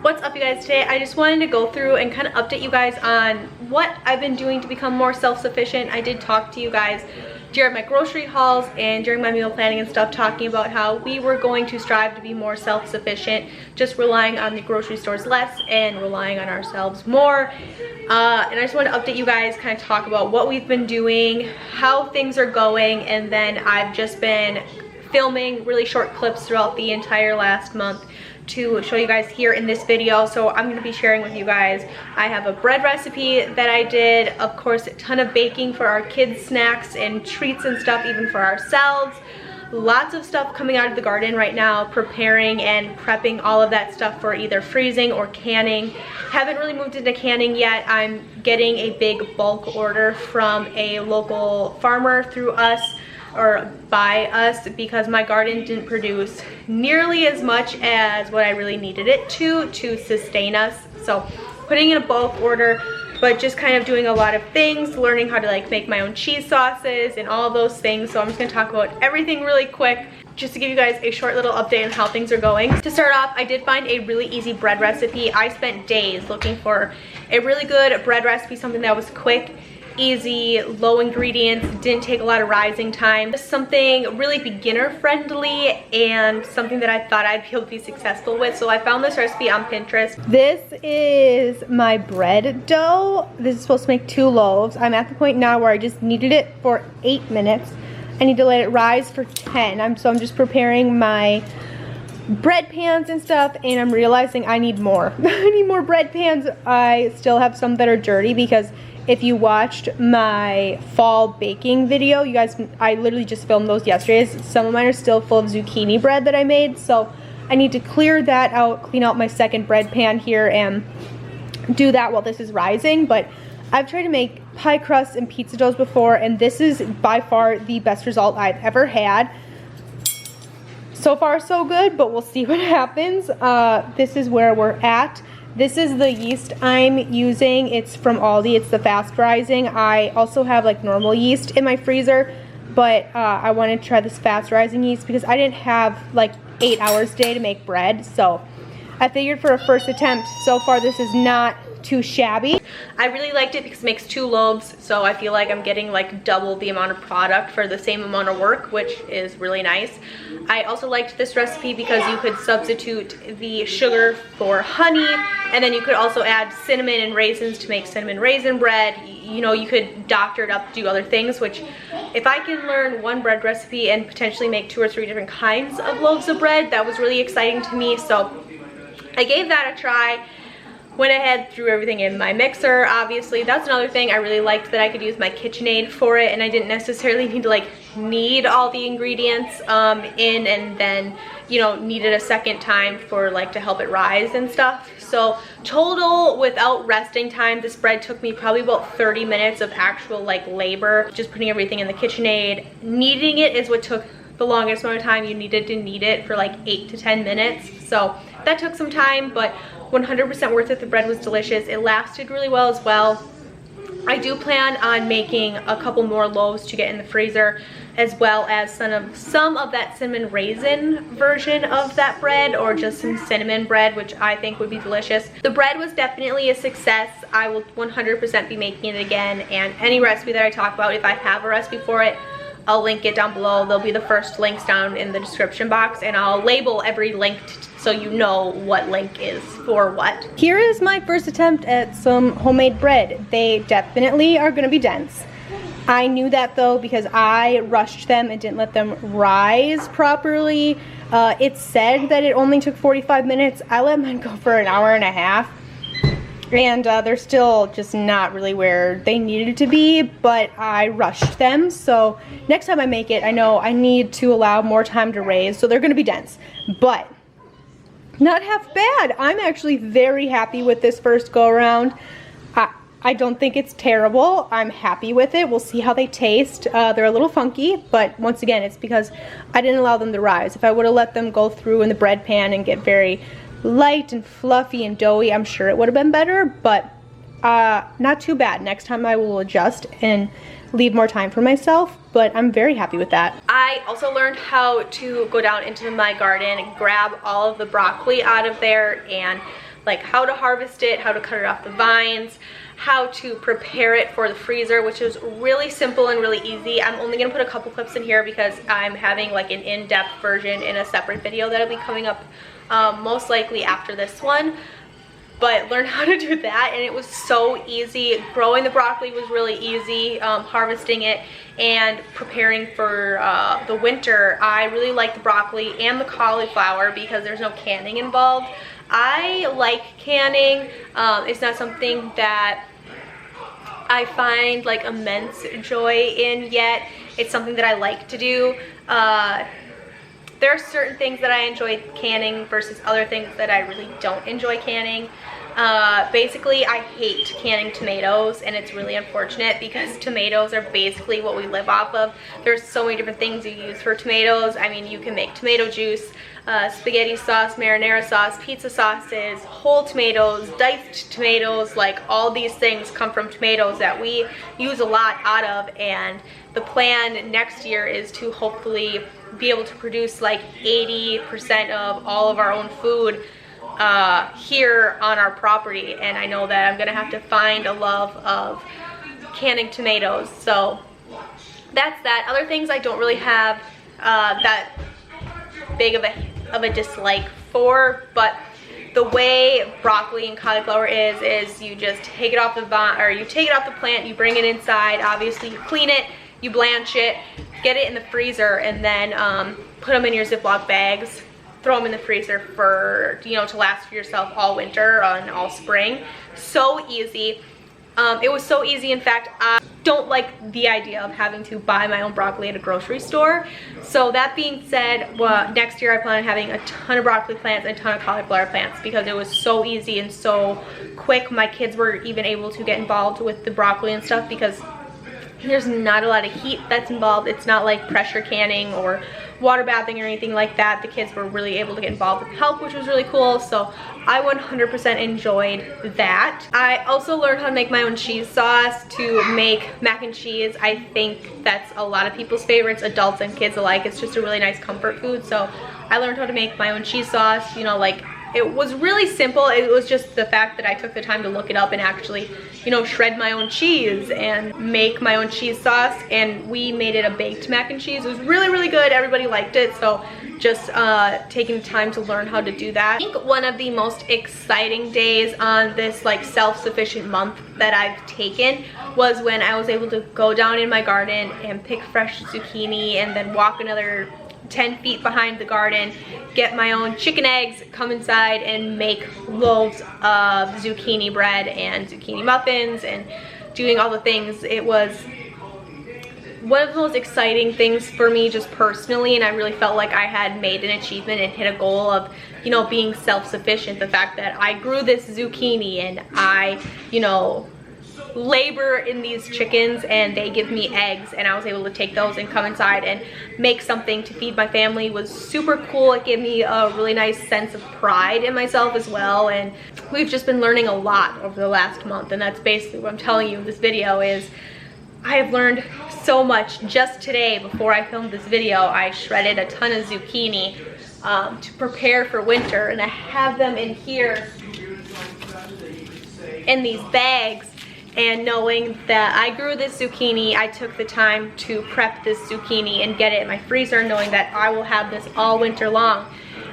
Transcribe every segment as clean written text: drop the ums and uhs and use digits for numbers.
What's up, you guys? Today I just wanted to go through and kind of update you guys on what I've been doing to become more self-sufficient. I did talk to you guys during my grocery hauls and during my meal planning and stuff, talking about how we were going to strive to be more self-sufficient, just relying on the grocery stores less and relying on ourselves more. And I just want to update you guys, kind of talk about what we've been doing, how things are going, and then I've just been filming really short clips throughout the entire last month to show you guys here in this video. So I'm going to be sharing with you guys, I have a bread recipe that I did, of course a ton of baking for our kids, snacks and treats and stuff, even for ourselves. Lots of stuff coming out of the garden right now, preparing and prepping all of that stuff for either freezing or canning. Haven't really moved into canning yet. I'm getting a big bulk order from a local farmer through us, or by us, because my garden didn't produce nearly as much as what I really needed it to sustain us. So putting in a bulk order, but just kind of doing a lot of things, learning how to like make my own cheese sauces and all those things. So I'm just gonna talk about everything really quick, just to give you guys a short little update on how things are going. To start off, I did find a really easy bread recipe. I spent days looking for a really good bread recipe, something that was quick, easy, low ingredients, didn't take a lot of rising time. Just something really beginner friendly and something that I thought I'd be able to be successful with. So I found this recipe on Pinterest. This is my bread dough. This is supposed to make 2 loaves. I'm at the point now where I just kneaded it for 8 minutes. I need to let it rise for 10. So I'm just preparing my bread pans and stuff, and I'm realizing I need more. I need more bread pans. I still have some that are dirty, because if you watched my fall baking video, you guys, I literally just filmed those yesterday. Some of mine are still full of zucchini bread that I made, so I need to clear that out, clean out my second bread pan here, and do that while this is rising. But I've tried to make pie crusts and pizza doughs before, and this is by far the best result I've ever had. So far so good, but we'll see what happens. This is where we're at. This is the yeast I'm using. It's from Aldi. It's the fast rising. I also have like normal yeast in my freezer, but I wanted to try this fast rising yeast because I didn't have like 8 hours a day to make bread. So I figured for a first attempt, so far this is not too shabby. I really liked it because it makes 2 loaves, so I feel like I'm getting like double the amount of product for the same amount of work, which is really nice. I also liked this recipe because you could substitute the sugar for honey, and then you could also add cinnamon and raisins to make cinnamon raisin bread. You know, you could doctor it up, do other things, which if I can learn one bread recipe and potentially make 2 or 3 different kinds of loaves of bread, that was really exciting to me. So I gave that a try. Went ahead, threw everything in my mixer. Obviously, that's another thing. I really liked that I could use my KitchenAid for it, and I didn't necessarily need to like knead all the ingredients in and then, you know, knead it a second time for like to help it rise and stuff. So total, without resting time, this bread took me probably about 30 minutes of actual like labor, just putting everything in the KitchenAid. Kneading it is what took the longest amount of time. You needed to knead it for like 8 to 10 minutes. So that took some time, but 100% worth it. The bread was delicious. It lasted really well as well. I do plan on making a couple more loaves to get in the freezer, as well as some of that cinnamon raisin version of that bread, or just some cinnamon bread, which I think would be delicious. The bread was definitely a success. I will 100% be making it again, and any recipe that I talk about, if I have a recipe for it, I'll link it down below. There'll be the first links down in the description box, and I'll label every link so you know what link is for what. Here is my first attempt at some homemade bread. They definitely are gonna be dense. I knew that though, because I rushed them and didn't let them rise properly. It said that it only took 45 minutes. I let mine go for an hour and a half. And they're still just not really where they needed to be, but I rushed them. So next time I make it, I know I need to allow more time to raise, so they're gonna be dense, but not half bad. I'm actually very happy with this first go around. I don't think it's terrible. I'm happy with it. We'll see how they taste. They're a little funky, but once again, it's because I didn't allow them to rise. If I would have let them go through in the bread pan and get very light and fluffy and doughy, I'm sure it would have been better, but not too bad. Next time I will adjust and leave more time for myself, but I'm very happy with that. I also learned how to go down into my garden and grab all of the broccoli out of there and like how to harvest it, how to cut it off the vines, how to prepare it for the freezer, which is really simple and really easy. I'm only gonna put a couple clips in here because I'm having like an in-depth version in a separate video that'll be coming up most likely after this one. But learn how to do that, and it was so easy. Growing the broccoli was really easy, harvesting it and preparing for the winter. I really like the broccoli and the cauliflower because there's no canning involved. I like canning. It's not something that I find like immense joy in yet. It's something that I like to do. There are certain things that I enjoy canning versus other things that I really don't enjoy canning. Basically, I hate canning tomatoes, and it's really unfortunate because tomatoes are basically what we live off of. There's so many different things you use for tomatoes. I mean, you can make tomato juice, spaghetti sauce, marinara sauce, pizza sauces, whole tomatoes, diced tomatoes, like all these things come from tomatoes that we use a lot out of. And the plan next year is to hopefully be able to produce like 80% of all of our own food here on our property. And I know that I'm gonna have to find a love of canning tomatoes. So that's that. Other things I don't really have that big of a dislike for, but the way broccoli and cauliflower is you just take it off the vine, or you take it off the plant, you bring it inside, obviously you clean it, you blanch it, get it in the freezer, and then put them in your Ziploc bags, throw them in the freezer for, you know, to last for yourself all winter and all spring. So easy. It was so easy. In fact, I don't like the idea of having to buy my own broccoli at a grocery store. So that being said, well, next year I plan on having a ton of broccoli plants and a ton of cauliflower plants because it was so easy and so quick. My kids were even able to get involved with the broccoli and stuff because there's not a lot of heat that's involved. It's not like pressure canning or water bathing or anything like that. The kids were really able to get involved with help, which was really cool. So I 100% enjoyed that. I also learned how to make my own cheese sauce to make mac and cheese. I think that's a lot of people's favorites, adults and kids alike. It's just a really nice comfort food. So I learned how to make my own cheese sauce, you know, like it was really simple. It was just the fact that I took the time to look it up and actually, you know, shred my own cheese and make my own cheese sauce. And we made it a baked mac and cheese. It was really, really good. Everybody liked it. So just taking time to learn how to do that. I think one of the most exciting days on this like self-sufficient month that I've taken was when I was able to go down in my garden and pick fresh zucchini and then walk another 10 feet behind the garden, get my own chicken eggs, come inside and make loaves of zucchini bread and zucchini muffins and doing all the things. It was one of the most exciting things for me just personally, and I really felt like I had made an achievement and hit a goal of, you know, being self-sufficient. The fact that I grew this zucchini and I, you know, labor in these chickens and they give me eggs, and I was able to take those and come inside and make something to feed my family was super cool. It gave me a really nice sense of pride in myself as well. And we've just been learning a lot over the last month, and that's basically what I'm telling you in this video is I have learned so much. Just today before I filmed this video, I shredded a ton of zucchini to prepare for winter, and I have them in here in these bags. And knowing that I grew this zucchini, I took the time to prep this zucchini and get it in my freezer, knowing that I will have this all winter long.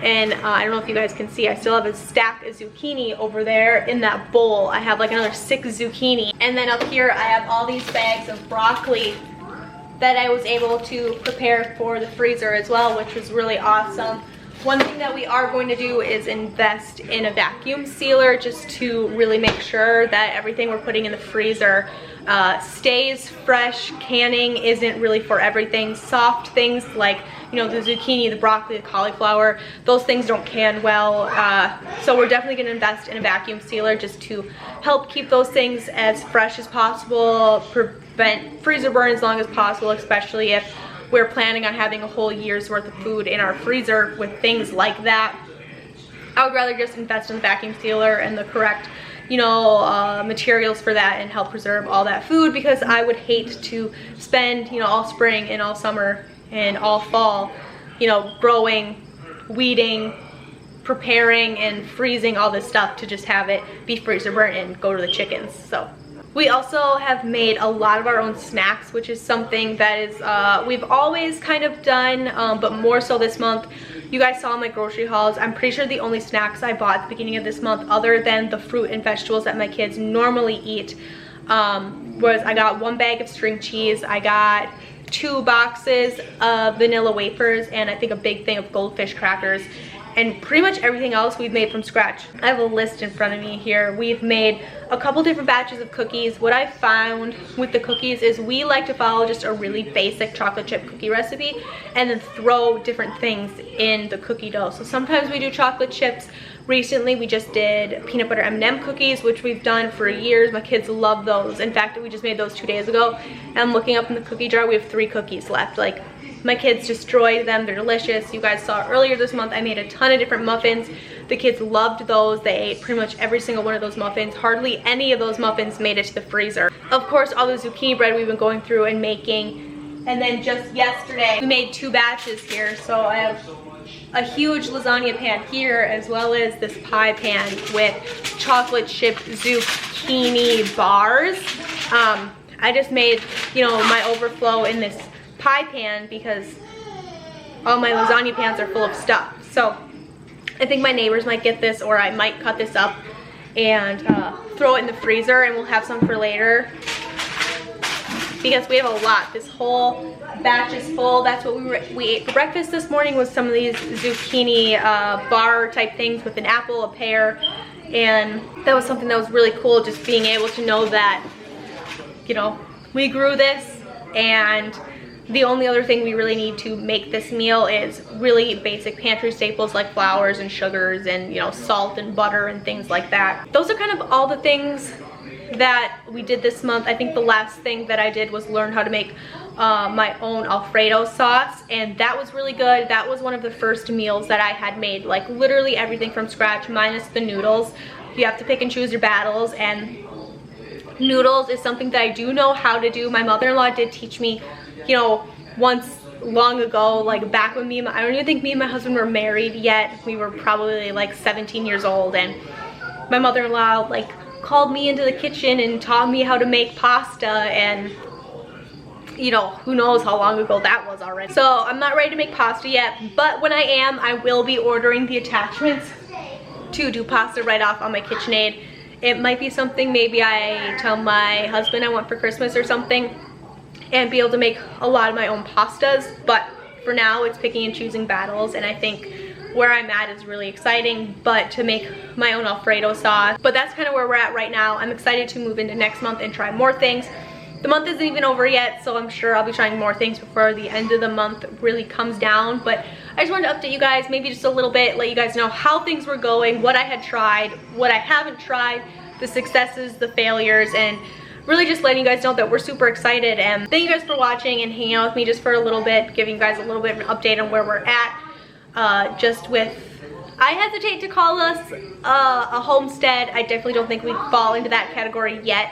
And I don't know if you guys can see, I still have a stack of zucchini over there in that bowl. I have like another 6 zucchini. And then up here, I have all these bags of broccoli that I was able to prepare for the freezer as well, which was really awesome. One thing that we are going to do is invest in a vacuum sealer just to really make sure that everything we're putting in the freezer stays fresh. Canning isn't really for everything. Soft things like, you know, the zucchini, the broccoli, the cauliflower, those things don't can well. So we're definitely going to invest in a vacuum sealer just to help keep those things as fresh as possible, prevent freezer burn as long as possible, especially if we're planning on having a whole year's worth of food in our freezer with things like that. I would rather just invest in the vacuum sealer and the correct, you know, materials for that and help preserve all that food, because I would hate to spend, you know, all spring and all summer and all fall, you know, growing, weeding, preparing and freezing all this stuff to just have it be freezer burnt and go to the chickens. So we also have made a lot of our own snacks, which is something that is we've always kind of done, but more so this month. You guys saw my grocery hauls. I'm pretty sure the only snacks I bought at the beginning of this month, other than the fruit and vegetables that my kids normally eat, was I got 1 bag of string cheese, I got 2 boxes of vanilla wafers, and I think a big thing of goldfish crackers. And pretty much everything else we've made from scratch. I have a list in front of me here. We've made a couple different batches of cookies. What I found with the cookies is we like to follow just a really basic chocolate chip cookie recipe and then throw different things in the cookie dough. So sometimes we do chocolate chips. Recently we just did peanut butter M&M cookies, which we've done for years. My kids love those. In fact, we just made those 2 days ago. And I'm looking up in the cookie jar, we have 3 cookies left. Like, my kids destroyed them. They're delicious. You guys saw earlier this month I made a ton of different muffins. The kids loved those. They ate pretty much every single one of those muffins. Hardly any of those muffins made it to the freezer. Of course, all the zucchini bread we've been going through and making. And then just yesterday we made 2 batches here. So I have a huge lasagna pan here, as well as this pie pan with chocolate chip zucchini bars. I just made, you know, my overflow in this pie pan because all my lasagna pans are full of stuff. So I think my neighbors might get this, or I might cut this up and throw it in the freezer, and we'll have some for later because we have a lot. This whole batch is full. That's what we ate for breakfast this morning, was some of these zucchini bar type things with an apple, a pear, and that was something that was really cool, just being able to know that, you know, we grew this, and the only other thing we really need to make this meal is really basic pantry staples like flours and sugars and, you know, salt and butter and things like that. Those are kind of all the things that we did this month. I think the last thing that I did was learn how to make my own Alfredo sauce, and that was really good. That was one of the first meals that I had made, like literally everything from scratch minus the noodles. You have to pick and choose your battles, and noodles is something that I do know how to do. My mother-in-law did teach me, you know, once long ago, like back when I don't even think me and my husband were married yet. We were probably like 17 years old, and my mother-in-law like called me into the kitchen and taught me how to make pasta, and you know, who knows how long ago that was already. So I'm not ready to make pasta yet, but when I am, I will be ordering the attachments to do pasta right off on my KitchenAid. It might be something maybe I tell my husband I want for Christmas or something, and be able to make a lot of my own pastas. But for now, it's picking and choosing battles, and I think where I'm at is really exciting, but to make my own Alfredo sauce. But that's kind of where we're at right now. I'm excited to move into next month and try more things. The month isn't even over yet, so I'm sure I'll be trying more things before the end of the month really comes down. But I just wanted to update you guys, maybe just a little bit, let you guys know how things were going, what I had tried, what I haven't tried, the successes, the failures, and really just letting you guys know that we're super excited. And thank you guys for watching and hanging out with me just for a little bit, giving you guys a little bit of an update on where we're at. Just with, I hesitate to call us a homestead. I definitely don't think we fall into that category yet.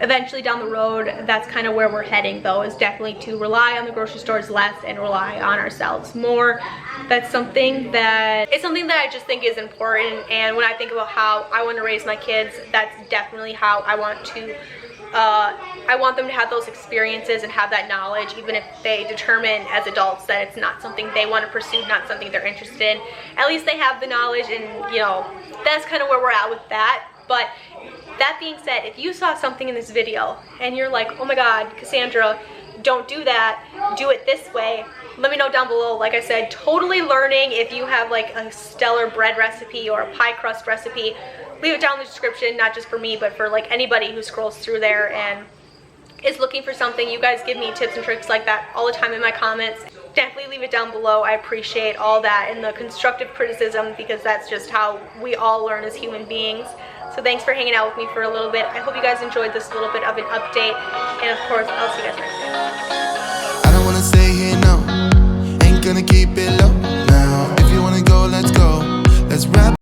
Eventually down the road, that's kind of where we're heading though, is definitely to rely on the grocery stores less and rely on ourselves more. That's something that, it's something that I just think is important. And when I think about how I want to raise my kids, that's definitely how I want to I want them to have those experiences and have that knowledge, even if they determine as adults that it's not something they want to pursue, not something they're interested in. At least they have the knowledge, and you know, that's kind of where we're at with that. But that being said, if you saw something in this video and you're like, oh my god, Cassandra, don't do that, do it this way, let me know down below. Like I said, totally learning. If you have like a stellar bread recipe or a pie crust recipe, leave it down in the description, not just for me, but for like anybody who scrolls through there and is looking for something. You guys give me tips and tricks like that all the time in my comments. Definitely leave it down below. I appreciate all that and the constructive criticism, because that's just how we all learn as human beings. So thanks for hanging out with me for a little bit. I hope you guys enjoyed this little bit of an update, and of course, I'll see you guys next time. I don't wanna stay here, no. Ain't gonna keep it low now. If you wanna go, let's go. Let's wrap